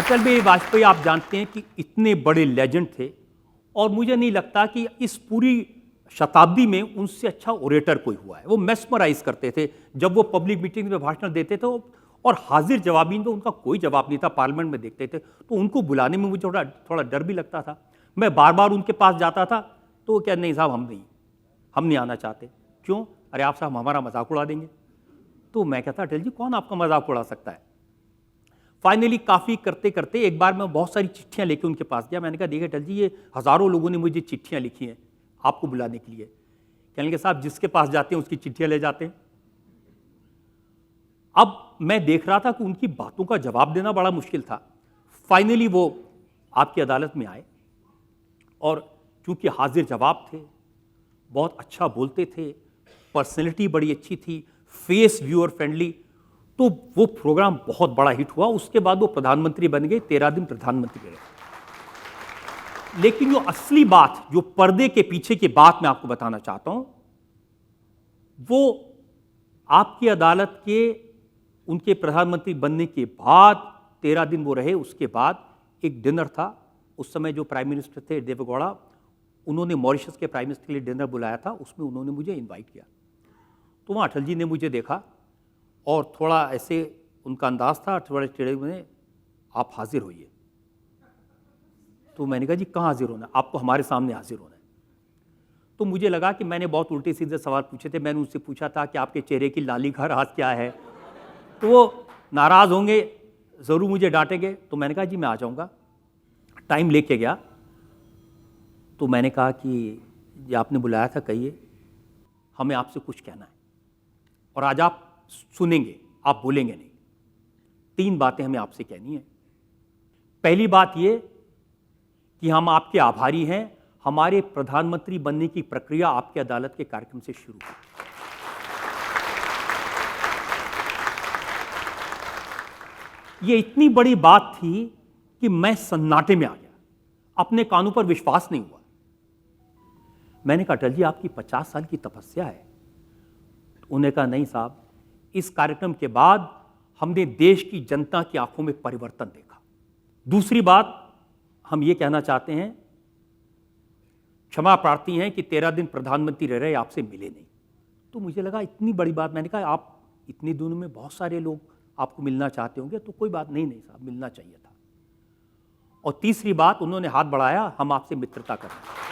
अटल बिहारी वाजपेयी आप जानते हैं कि इतने बड़े लेजेंड थे और मुझे नहीं लगता कि इस पूरी शताब्दी में उनसे अच्छा ओरेटर कोई हुआ है। वो मेस्मराइज करते थे जब वो पब्लिक मीटिंग में भाषण देते थे और हाजिर जवाबी में उनका कोई जवाब नहीं था। पार्लियामेंट में देखते थे तो उनको बुलाने में मुझे थोड़ा डर भी लगता था। मैं बार बार उनके पास जाता था तो वो क्या, नहीं साहब हम नहीं आना चाहते। क्यों? अरे आप साहब हमारा मजाक उड़ा देंगे। तो मैं कहता अटल जी कौन आपका मजाक उड़ा सकता है। फाइनली काफ़ी करते करते एक बार मैं बहुत सारी चिट्ठियां लेके उनके पास गया। मैंने कहा देखिए अटल जी, ये हज़ारों लोगों ने मुझे चिट्ठियां लिखी हैं आपको बुलाने के लिए। कहने लगे साहब जिसके पास जाते हैं उसकी चिट्ठियां ले जाते हैं। अब मैं देख रहा था कि उनकी बातों का जवाब देना बड़ा मुश्किल था। फाइनली वो आपकी अदालत में आए और चूंकि हाजिर जवाब थे, बहुत अच्छा बोलते थे, पर्सनैलिटी बड़ी अच्छी थी, फेस व्यूअर फ्रेंडली, तो वो प्रोग्राम बहुत बड़ा हिट हुआ। उसके बाद वो प्रधानमंत्री बन गए, 13 दिन प्रधानमंत्री रहे। लेकिन जो असली बात, जो पर्दे के पीछे की बात मैं आपको बताना चाहता हूं, वो आपकी अदालत के उनके प्रधानमंत्री बनने के बाद 13 दिन वो रहे। उसके बाद एक डिनर था। उस समय जो प्राइम मिनिस्टर थे देवेगौड़ा, उन्होंने मॉरिशस के प्राइम मिनिस्टर के लिए डिनर बुलाया था। उसमें उन्होंने मुझे इनवाइट किया। तो वहाँ अटल जी ने मुझे देखा और थोड़ा ऐसे उनका अंदाज था, थोड़े टेढ़े में, आप हाजिर होइए। तो मैंने कहा जी कहाँ हाजिर होना? आपको हमारे सामने हाजिर होना है। तो मुझे लगा कि मैंने बहुत उल्टे सीधे सवाल पूछे थे। मैंने उनसे पूछा था कि आपके चेहरे की लाली का राज क्या है। तो वो नाराज़ होंगे, ज़रूर मुझे डांटेंगे। तो मैंने कहा जी मैं आ जाऊँगा। टाइम लेके गया तो मैंने कहा कि ये आपने बुलाया था, कहिए, हमें आपसे कुछ कहना है और आज आप सुनेंगे, आप बोलेंगे नहीं। 3 बातें हमें आपसे कहनी है। पहली बात ये कि हम आपके आभारी हैं, हमारे प्रधानमंत्री बनने की प्रक्रिया आपके अदालत के कार्यक्रम से शुरू हुई। ये इतनी बड़ी बात थी कि मैं सन्नाटे में आ गया, अपने कानों पर विश्वास नहीं हुआ। मैंने कहा अटल जी आपकी 50 साल की तपस्या है। उन्होंने कहा नहीं साहब, इस कार्यक्रम के बाद हमने देश की जनता की आंखों में परिवर्तन देखा। दूसरी बात हम ये कहना चाहते हैं, क्षमा प्रार्थी हैं कि 13 दिन प्रधानमंत्री रह रहे, आपसे मिले नहीं। तो मुझे लगा इतनी बड़ी बात। मैंने कहा आप इतने दिनों में बहुत सारे लोग आपको मिलना चाहते होंगे, तो कोई बात नहीं साहब, मिलना चाहिए था। और तीसरी बात, उन्होंने हाथ बढ़ाया, हम आपसे मित्रता कर रहे हैं।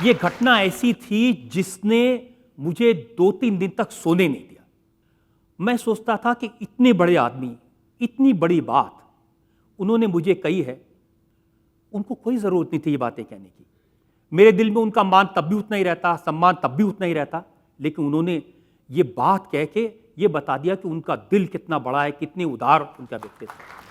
ये घटना ऐसी थी जिसने मुझे 2-3 दिन तक सोने नहीं दिया। मैं सोचता था कि इतने बड़े आदमी, इतनी बड़ी बात उन्होंने मुझे कही है, उनको कोई जरूरत नहीं थी ये बातें कहने की। मेरे दिल में उनका मान तब भी उतना ही रहता, सम्मान तब भी उतना ही रहता, लेकिन उन्होंने ये बात कह के ये बता दिया कि उनका दिल कितना बड़ा है, कितने उदार उनका व्यक्तित्व है।